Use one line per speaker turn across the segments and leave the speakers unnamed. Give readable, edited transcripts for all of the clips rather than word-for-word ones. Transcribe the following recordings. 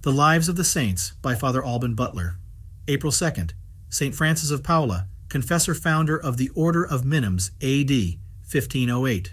The Lives of the Saints by Father Alban Butler. April 2nd, St. Francis of Paola, confessor founder of the Order of Minims, A.D. 1508.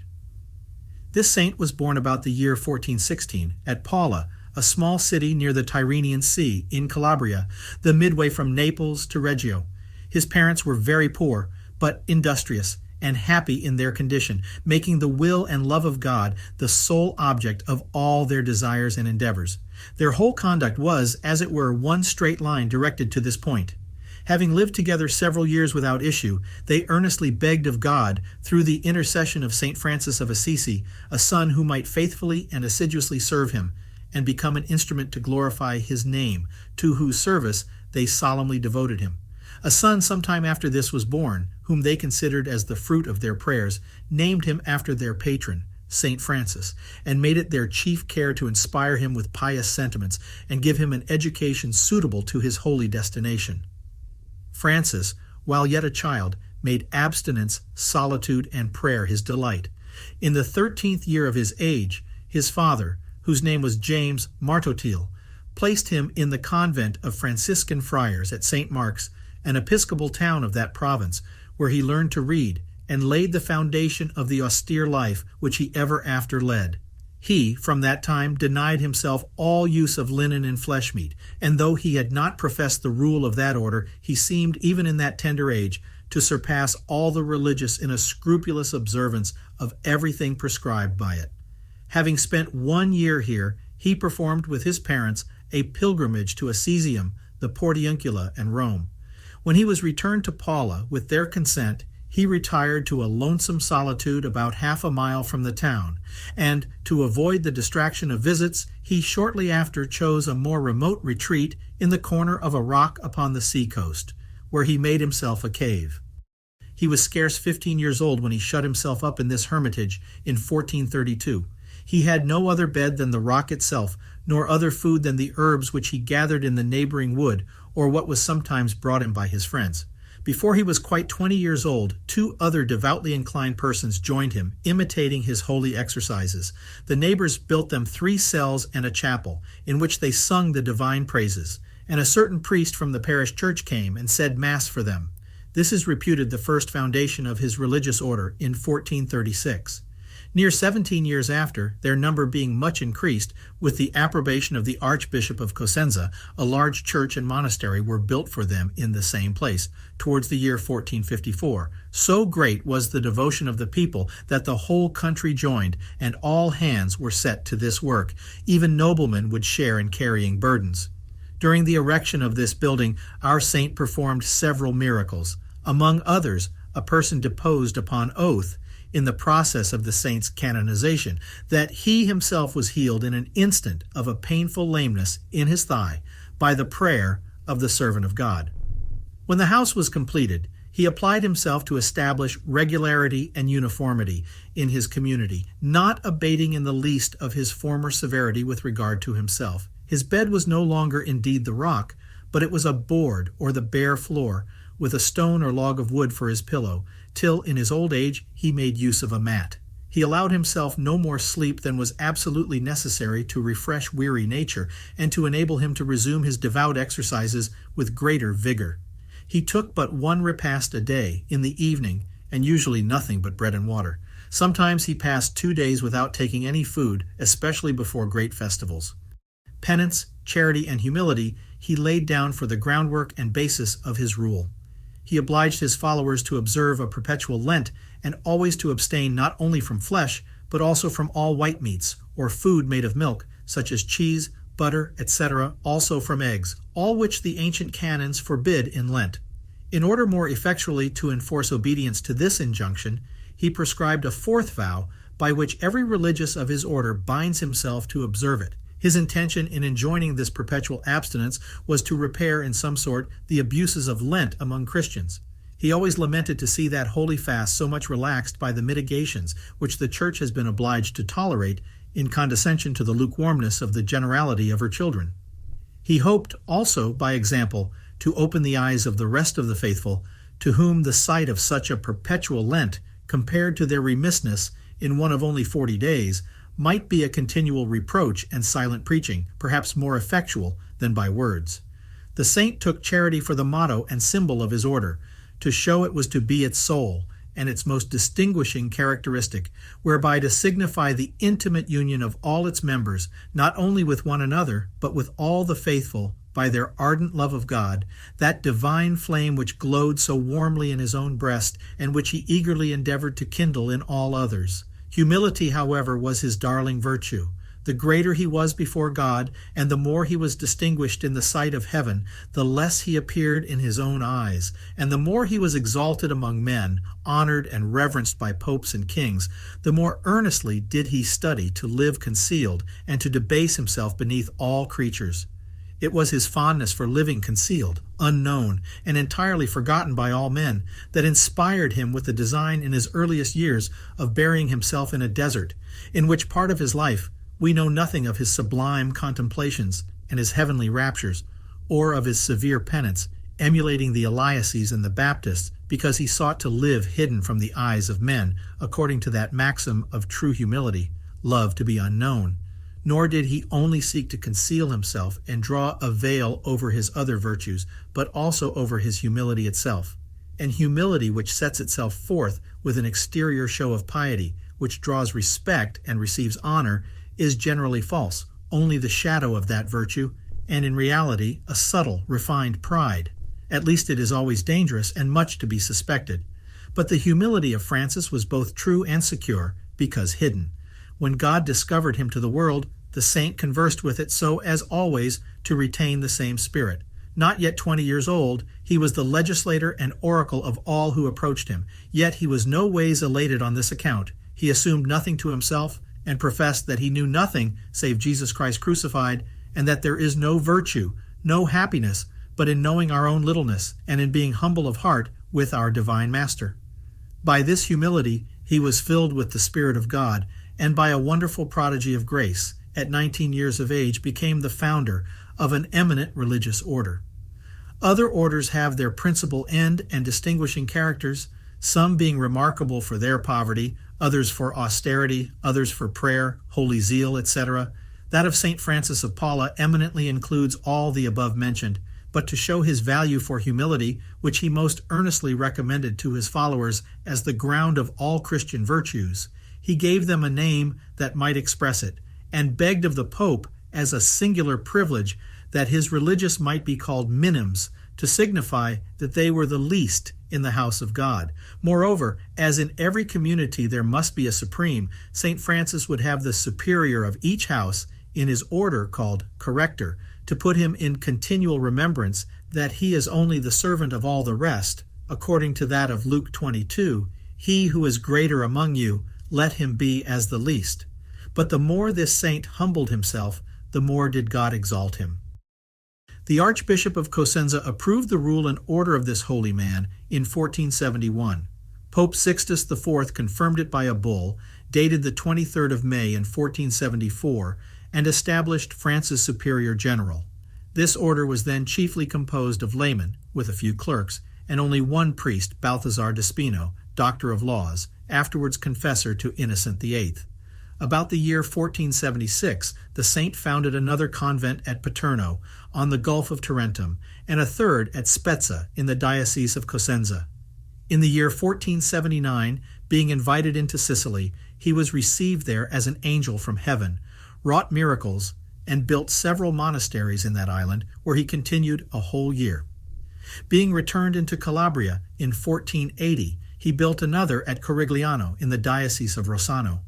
This saint was born about the year 1416 at Paola, a small city near the Tyrrhenian Sea in Calabria, the midway from Naples to Reggio. His parents were very poor, but industrious and happy in their condition, making the will and love of God the sole object of all their desires and endeavors. Their whole conduct was, as it were, one straight line directed to this point. Having lived together several years without issue, they earnestly begged of God, through the intercession of St. Francis of Assisi, a son who might faithfully and assiduously serve him, and become an instrument to glorify his name, to whose service they solemnly devoted him. A son sometime after this was born, whom they considered as the fruit of their prayers, named him after their patron, St. Francis, and made it their chief care to inspire him with pious sentiments and give him an education suitable to his holy destination. Francis, while yet a child, made abstinence, solitude, and prayer his delight. In the 13th year of his age, his father, whose name was James Martotil, placed him in the convent of Franciscan friars at St. Mark's, an episcopal town of that province, where he learned to read and laid the foundation of the austere life which he ever after led. He, from that time, denied himself all use of linen and flesh meat, and though he had not professed the rule of that order, he seemed, even in that tender age, to surpass all the religious in a scrupulous observance of everything prescribed by it. Having spent 1 year here, he performed with his parents a pilgrimage to Assisium, the Portiuncula, and Rome. When he was returned to Paola, with their consent, he retired to a lonesome solitude about half a mile from the town, and, to avoid the distraction of visits, he shortly after chose a more remote retreat in the corner of a rock upon the sea-coast, where he made himself a cave. He was scarce 15 years old when he shut himself up in this hermitage in 1432. He had no other bed than the rock itself, nor other food than the herbs which he gathered in the neighboring wood, or what was sometimes brought him by his friends. Before he was quite 20 years old, 2 other devoutly inclined persons joined him, imitating his holy exercises. The neighbors built them 3 cells and a chapel, in which they sung the divine praises, and a certain priest from the parish church came and said Mass for them. This is reputed the first foundation of his religious order in 1436. Near 17 years after, their number being much increased, with the approbation of the Archbishop of Cosenza, a large church and monastery were built for them in the same place, towards the year 1454. So great was the devotion of the people that the whole country joined, and all hands were set to this work. Even noblemen would share in carrying burdens. During the erection of this building, our saint performed several miracles. Among others, a person deposed upon oath, in the process of the saint's canonization, that he himself was healed in an instant of a painful lameness in his thigh by the prayer of the servant of God. When the house was completed, he applied himself to establish regularity and uniformity in his community, not abating in the least of his former severity with regard to himself. His bed was no longer indeed the rock, but it was a board or the bare floor, with a stone or log of wood for his pillow, till in his old age he made use of a mat. He allowed himself no more sleep than was absolutely necessary to refresh weary nature and to enable him to resume his devout exercises with greater vigor. He took but 1 repast a day, in the evening, and usually nothing but bread and water. Sometimes he passed 2 days without taking any food, especially before great festivals. Penance, charity, and humility he laid down for the groundwork and basis of his rule. He obliged his followers to observe a perpetual Lent and always to abstain not only from flesh, but also from all white meats, or food made of milk, such as cheese, butter, etc., also from eggs, all which the ancient canons forbid in Lent. In order more effectually to enforce obedience to this injunction, he prescribed a 4th vow by which every religious of his order binds himself to observe it. His intention in enjoining this perpetual abstinence was to repair in some sort the abuses of Lent among Christians. He always lamented to see that holy fast so much relaxed by the mitigations which the Church has been obliged to tolerate in condescension to the lukewarmness of the generality of her children. He hoped also, by example, to open the eyes of the rest of the faithful, to whom the sight of such a perpetual Lent, compared to their remissness in one of only 40 days, might be a continual reproach and silent preaching, perhaps more effectual than by words. The saint took charity for the motto and symbol of his order, to show it was to be its soul, and its most distinguishing characteristic, whereby to signify the intimate union of all its members, not only with one another, but with all the faithful, by their ardent love of God, that divine flame which glowed so warmly in his own breast, and which he eagerly endeavored to kindle in all others. Humility, however, was his darling virtue. The greater he was before God, and the more he was distinguished in the sight of heaven, the less he appeared in his own eyes, and the more he was exalted among men, honored and reverenced by popes and kings, the more earnestly did he study to live concealed and to debase himself beneath all creatures. It was his fondness for living concealed, unknown, and entirely forgotten by all men, that inspired him with the design in his earliest years of burying himself in a desert, in which part of his life we know nothing of his sublime contemplations and his heavenly raptures, or of his severe penance, emulating the Eliases and the Baptists, because he sought to live hidden from the eyes of men, according to that maxim of true humility, love to be unknown. Nor did he only seek to conceal himself and draw a veil over his other virtues, but also over his humility itself. And humility which sets itself forth with an exterior show of piety, which draws respect and receives honor, is generally false, only the shadow of that virtue, and in reality a subtle, refined pride. At least it is always dangerous and much to be suspected. But the humility of Francis was both true and secure, because hidden. When God discovered him to the world, the saint conversed with it so as always to retain the same spirit. Not yet 20 years old, he was the legislator and oracle of all who approached him, yet he was no ways elated on this account. He assumed nothing to himself, and professed that he knew nothing save Jesus Christ crucified, and that there is no virtue, no happiness, but in knowing our own littleness, and in being humble of heart with our divine Master. By this humility he was filled with the Spirit of God, and by a wonderful prodigy of grace, at 19 years of age, became the founder of an eminent religious order. Other orders have their principal end and distinguishing characters, some being remarkable for their poverty, others for austerity, others for prayer, holy zeal, etc. That of St. Francis of Paula eminently includes all the above mentioned, but to show his value for humility, which he most earnestly recommended to his followers as the ground of all Christian virtues, he gave them a name that might express it, and begged of the Pope, as a singular privilege, that his religious might be called minims, to signify that they were the least in the house of God. Moreover, as in every community there must be a supreme, St. Francis would have the superior of each house in his order called corrector, to put him in continual remembrance that he is only the servant of all the rest, according to that of Luke 22, "He who is greater among you, let him be as the least." But the more this saint humbled himself, the more did God exalt him. The Archbishop of Cosenza approved the rule and order of this holy man in 1471. Pope Sixtus IV confirmed it by a bull, dated the 23rd of May in 1474, and established Francis Superior General. This order was then chiefly composed of laymen, with a few clerks, and only one priest, Balthazar d'Espino, Doctor of Laws, afterwards confessor to Innocent VIII. About the year 1476, the saint founded another convent at Paterno, on the Gulf of Tarentum, and a third at Spezza, in the Diocese of Cosenza. In the year 1479, being invited into Sicily, he was received there as an angel from heaven, wrought miracles, and built several monasteries in that island, where he continued a whole year. Being returned into Calabria in 1480, he built another at Corigliano in the Diocese of Rossano.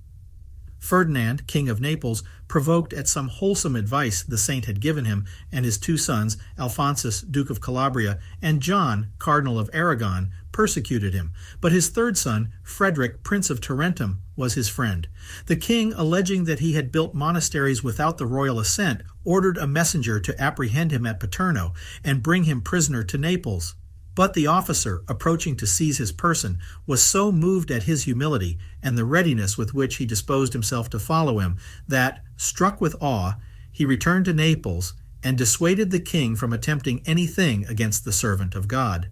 Ferdinand, King of Naples, provoked at some wholesome advice the saint had given him, and his two sons, Alphonsus, Duke of Calabria, and John, Cardinal of Aragon, persecuted him. But his third son, Frederick, Prince of Tarentum, was his friend. The king, alleging that he had built monasteries without the royal assent, ordered a messenger to apprehend him at Paterno and bring him prisoner to Naples. But the officer, approaching to seize his person, was so moved at his humility and the readiness with which he disposed himself to follow him that, struck with awe, he returned to Naples and dissuaded the king from attempting anything against the servant of God.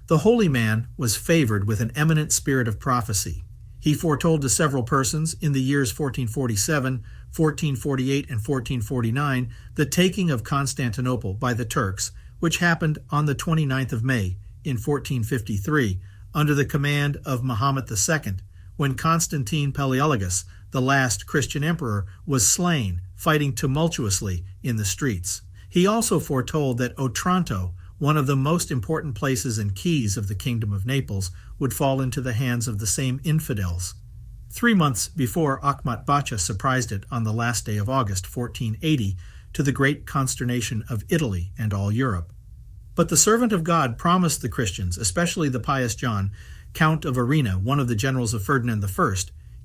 The holy man was favored with an eminent spirit of prophecy. He foretold to several persons in the years 1447, 1448, and 1449 the taking of Constantinople by the Turks, which happened on the 29th of May in 1453 under the command of Muhammad II, when Constantine Palaeologus, the last Christian emperor, was slain, fighting tumultuously in the streets. He also foretold that Otranto, one of the most important places and keys of the Kingdom of Naples, would fall into the hands of the same infidels. 3 months before, Akhmat Bacha surprised it on the last day of August 1480, to the great consternation of Italy and all Europe. But the servant of God promised the Christians, especially the pious John, Count of Arena, one of the generals of Ferdinand I,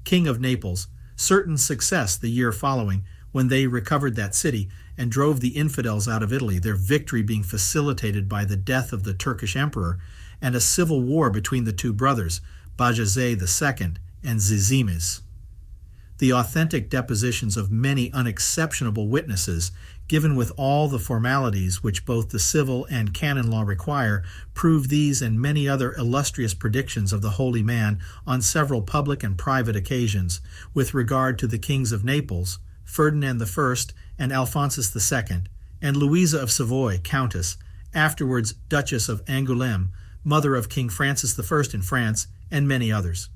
King of Naples, certain success the year following, when they recovered that city and drove the infidels out of Italy, their victory being facilitated by the death of the Turkish emperor and a civil war between the two brothers, Bajazet II and Zizimis. The authentic depositions of many unexceptionable witnesses, given with all the formalities which both the civil and canon law require, prove these and many other illustrious predictions of the holy man on several public and private occasions, with regard to the kings of Naples, Ferdinand I and Alphonsus II, and Louisa of Savoy, Countess, afterwards Duchess of Angoulême, mother of King Francis I in France, and many others.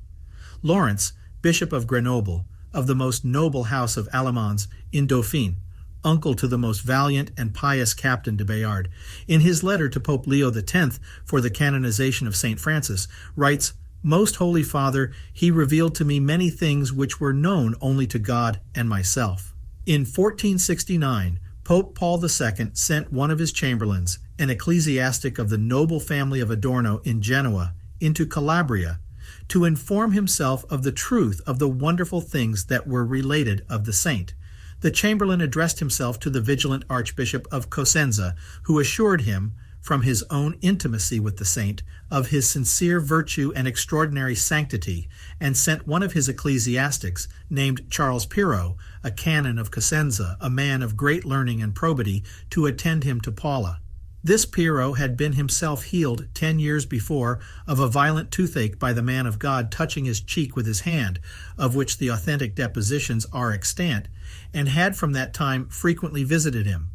Lawrence, Bishop of Grenoble, of the most noble house of Alamans in Dauphine, uncle to the most valiant and pious Captain de Bayard, in his letter to Pope Leo X for the canonization of St. Francis, writes, "Most Holy Father, he revealed to me many things which were known only to God and myself." In 1469, Pope Paul II sent one of his chamberlains, an ecclesiastic of the noble family of Adorno in Genoa, into Calabria, to inform himself of the truth of the wonderful things that were related of the saint. The chamberlain addressed himself to the vigilant Archbishop of Cosenza, who assured him, from his own intimacy with the saint, of his sincere virtue and extraordinary sanctity, and sent one of his ecclesiastics, named Charles Pirro, a canon of Cosenza, a man of great learning and probity, to attend him to Paola. This Pirro had been himself healed 10 years before of a violent toothache by the man of God touching his cheek with his hand, of which the authentic depositions are extant, and had from that time frequently visited him.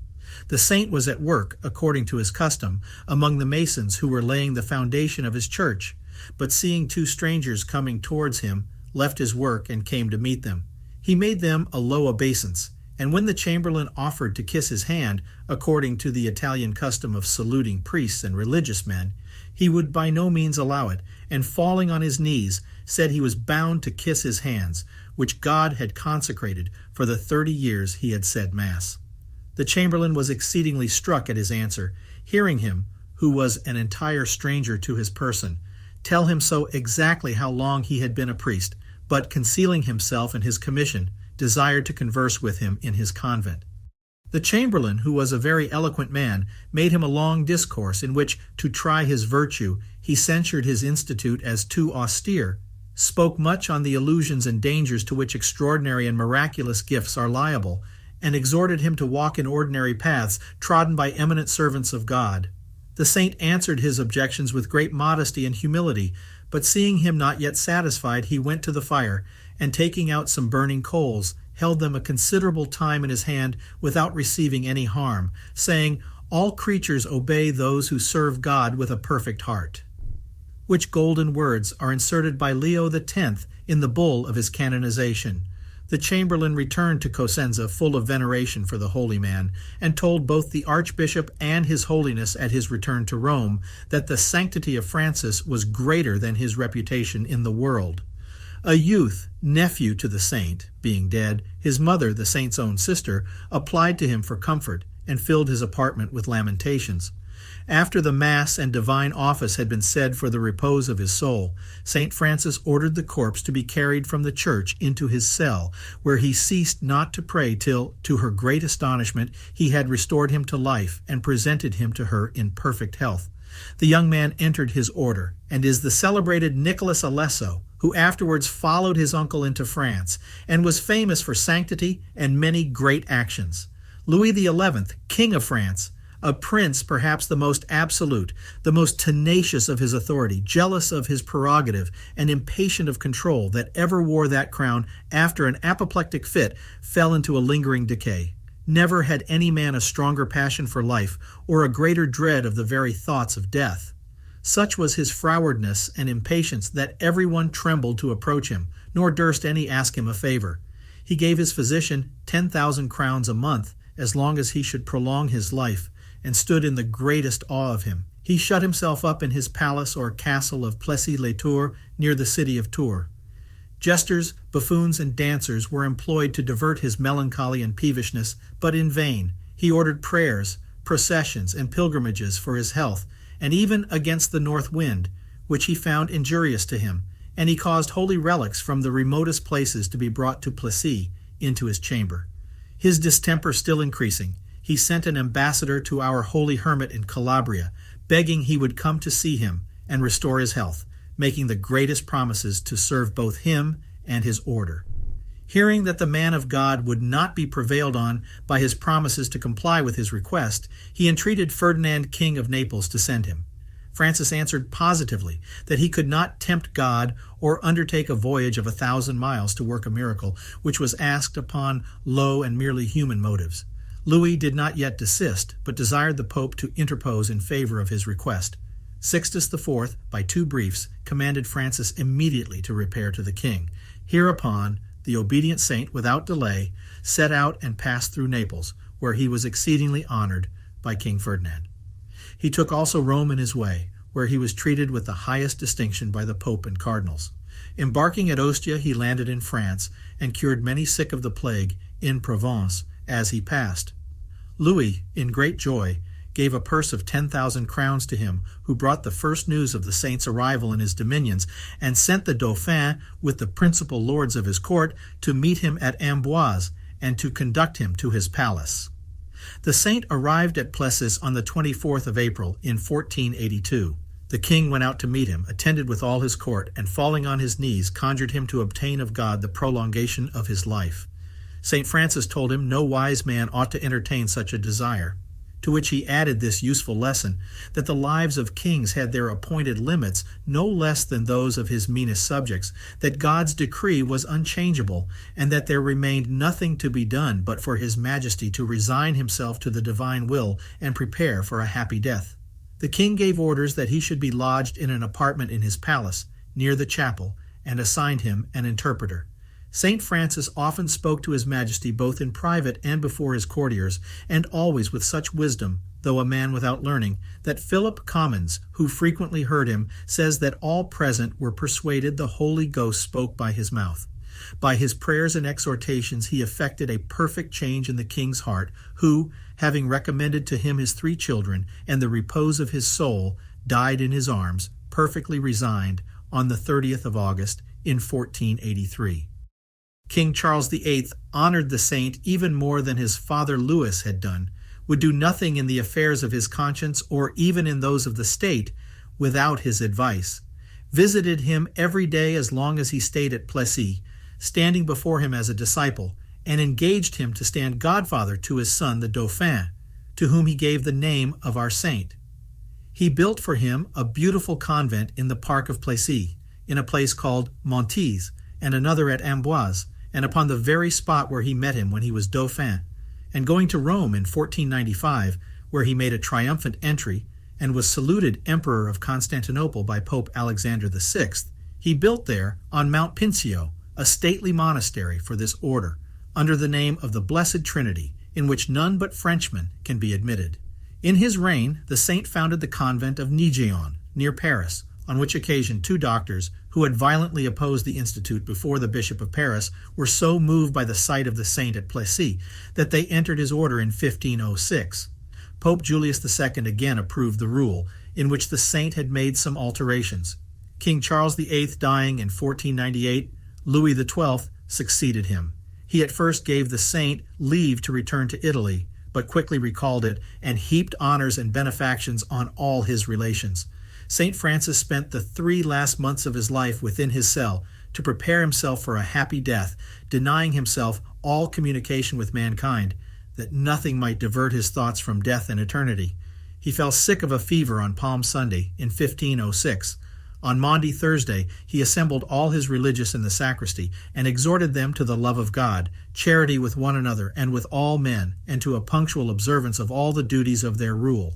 The saint was at work, according to his custom, among the masons who were laying the foundation of his church, but seeing 2 strangers coming towards him, left his work and came to meet them. He made them a low obeisance, and when the chamberlain offered to kiss his hand, according to the Italian custom of saluting priests and religious men, he would by no means allow it, and falling on his knees, said he was bound to kiss his hands, which God had consecrated for the 30 years he had said Mass. The chamberlain was exceedingly struck at his answer, hearing him, who was an entire stranger to his person, tell him so exactly how long he had been a priest, but concealing himself in his commission, desired to converse with him in his convent. The chamberlain, who was a very eloquent man, made him a long discourse in which, to try his virtue, he censured his institute as too austere, spoke much on the illusions and dangers to which extraordinary and miraculous gifts are liable, and exhorted him to walk in ordinary paths trodden by eminent servants of God. The saint answered his objections with great modesty and humility, but seeing him not yet satisfied, he went to the fire, and taking out some burning coals, held them a considerable time in his hand without receiving any harm, saying, "All creatures obey those who serve God with a perfect heart," which golden words are inserted by Leo X in the bull of his canonization. The chamberlain returned to Cosenza full of veneration for the holy man, and told both the archbishop and his holiness at his return to Rome that the sanctity of Francis was greater than his reputation in the world. A youth, nephew to the saint, being dead, his mother, the saint's own sister, applied to him for comfort, and filled his apartment with lamentations. After the Mass and divine office had been said for the repose of his soul, St. Francis ordered the corpse to be carried from the church into his cell, where he ceased not to pray till, to her great astonishment, he had restored him to life and presented him to her in perfect health. The young man entered his order, and is the celebrated Nicholas Alesso, who afterwards followed his uncle into France, and was famous for sanctity and many great actions. Louis XI, King of France, A prince, perhaps the most absolute, the most tenacious of his authority, jealous of his prerogative, and impatient of control, that ever wore that crown after an apoplectic fit fell into a lingering decay. Never had any man a stronger passion for life, or a greater dread of the very thoughts of death. Such was his frowardness and impatience that everyone trembled to approach him, nor durst any ask him a favor. He gave his physician 10,000 crowns a month, as long as he should prolong his life, and stood in the greatest awe of him. He shut himself up in his palace or castle of Plessis-les-Tours, near the city of Tours. Jesters, buffoons, and dancers were employed to divert his melancholy and peevishness, but in vain. He ordered prayers, processions, and pilgrimages for his health, and even against the north wind, which he found injurious to him, and he caused holy relics from the remotest places to be brought to Plessis into his chamber. His distemper still increasing, he sent an ambassador to our holy hermit in Calabria, begging he would come to see him and restore his health, making the greatest promises to serve both him and his order. Hearing that the man of God would not be prevailed on by his promises to comply with his request, he entreated Ferdinand, King of Naples, to send him. Francis answered positively that he could not tempt God or undertake a voyage of 1,000 miles to work a miracle which was asked upon low and merely human motives. Louis did not yet desist, but desired the Pope to interpose in favor of his request. Sixtus IV, by 2 briefs, commanded Francis immediately to repair to the king. Hereupon, the obedient saint, without delay, set out and passed through Naples, where he was exceedingly honored by King Ferdinand. He took also Rome in his way, where he was treated with the highest distinction by the Pope and cardinals. Embarking at Ostia, he landed in France, and cured many sick of the plague in Provence as he passed. Louis, in great joy, gave a purse of 10,000 crowns to him, who brought the first news of the saint's arrival in his dominions, and sent the Dauphin with the principal lords of his court to meet him at Amboise, and to conduct him to his palace. The saint arrived at Plessis on the 24th of April in 1482. The king went out to meet him, attended with all his court, and falling on his knees, conjured him to obtain of God the prolongation of his life. St. Francis told him no wise man ought to entertain such a desire, to which he added this useful lesson, that the lives of kings had their appointed limits no less than those of his meanest subjects, that God's decree was unchangeable, and that there remained nothing to be done but for his majesty to resign himself to the divine will and prepare for a happy death. The king gave orders that he should be lodged in an apartment in his palace, near the chapel, and assigned him an interpreter. St. Francis often spoke to his majesty both in private and before his courtiers, and always with such wisdom, though a man without learning, that Philip Commons, who frequently heard him, says that all present were persuaded the Holy Ghost spoke by his mouth. By his prayers and exhortations he effected a perfect change in the king's heart, who, having recommended to him his 3 children and the repose of his soul, died in his arms, perfectly resigned, on the 30th of August in 1483. King Charles VIII honored the saint even more than his father Louis had done, would do nothing in the affairs of his conscience or even in those of the state without his advice, visited him every day as long as he stayed at Plessis, standing before him as a disciple, and engaged him to stand godfather to his son the Dauphin, to whom he gave the name of our saint. He built for him a beautiful convent in the park of Plessis, in a place called Montiz, and another at Amboise, and upon the very spot where he met him when he was Dauphin. And going to Rome in 1495, where he made a triumphant entry, and was saluted Emperor of Constantinople by Pope Alexander VI, he built there, on Mount Pincio, a stately monastery for this order, under the name of the Blessed Trinity, in which none but Frenchmen can be admitted. In his reign, the saint founded the convent of Nigéon, near Paris, on which occasion 2 doctors, who had violently opposed the institute before the Bishop of Paris, were so moved by the sight of the saint at Plessis that they entered his order in 1506. Pope Julius II again approved the rule, in which the saint had made some alterations. King Charles VIII dying in 1498, Louis XII succeeded him. He at first gave the saint leave to return to Italy, but quickly recalled it and heaped honors and benefactions on all his relations. St. Francis spent the 3 last months of his life within his cell to prepare himself for a happy death, denying himself all communication with mankind, that nothing might divert his thoughts from death and eternity. He fell sick of a fever on Palm Sunday in 1506. On Maundy Thursday, he assembled all his religious in the sacristy and exhorted them to the love of God, charity with one another and with all men, and to a punctual observance of all the duties of their rule.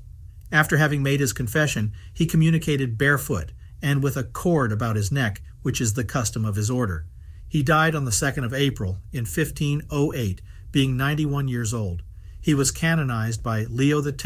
After having made his confession, he communicated barefoot and with a cord about his neck, which is the custom of his order. He died on the 2nd of April in 1508, being 91 years old. He was canonized by Leo X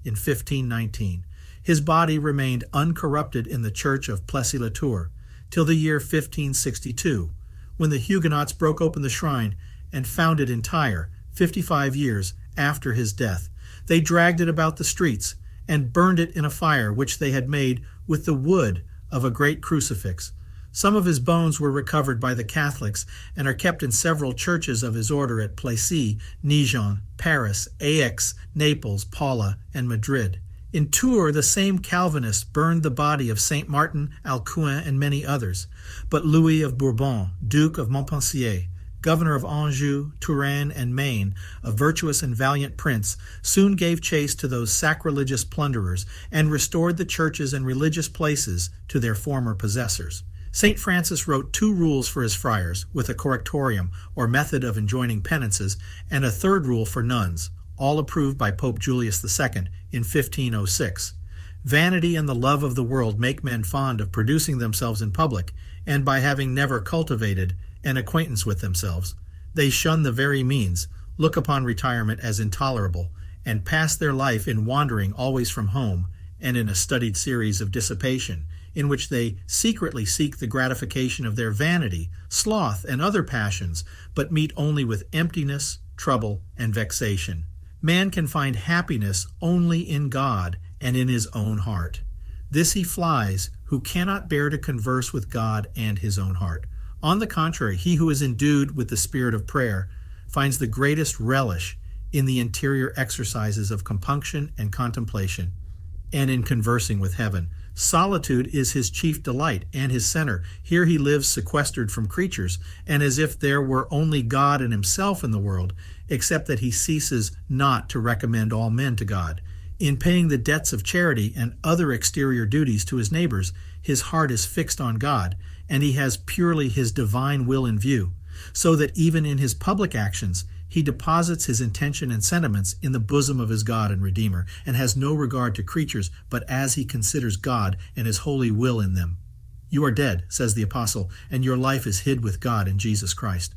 in 1519. His body remained uncorrupted in the church of Plessis-la-Tour till the year 1562, when the Huguenots broke open the shrine and found it entire, 55 years after his death. They dragged it about the streets and burned it in a fire which they had made with the wood of a great crucifix. Some of his bones were recovered by the Catholics and are kept in several churches of his order at Plessis, Nijon, Paris, Aix, Naples, Paola, and Madrid. In Tours, the same Calvinists burned the body of Saint Martin, Alcuin, and many others. But Louis of Bourbon, Duke of Montpensier, governor of Anjou, Touraine, and Maine, a virtuous and valiant prince, soon gave chase to those sacrilegious plunderers and restored the churches and religious places to their former possessors. St. Francis wrote 2 rules for his friars, with a correctorium, or method of enjoining penances, and a 3rd rule for nuns, all approved by Pope Julius II in 1506. Vanity and the love of the world make men fond of producing themselves in public, and by having never cultivated an acquaintance with themselves, they shun the very means, look upon retirement as intolerable, and pass their life in wandering always from home, and in a studied series of dissipation, in which they secretly seek the gratification of their vanity, sloth, and other passions, but meet only with emptiness, trouble, and vexation. Man can find happiness only in God and in his own heart. This he flies who cannot bear to converse with God and his own heart. On the contrary, he who is endued with the spirit of prayer finds the greatest relish in the interior exercises of compunction and contemplation, and in conversing with heaven. Solitude is his chief delight and his center. Here he lives sequestered from creatures, and as if there were only God and himself in the world, except that he ceases not to recommend all men to God. In paying the debts of charity and other exterior duties to his neighbors, his heart is fixed on God, and he has purely his divine will in view, so that even in his public actions he deposits his intention and sentiments in the bosom of his God and Redeemer, and has no regard to creatures, but as he considers God and his holy will in them. You are dead, says the apostle, and your life is hid with God in Jesus Christ.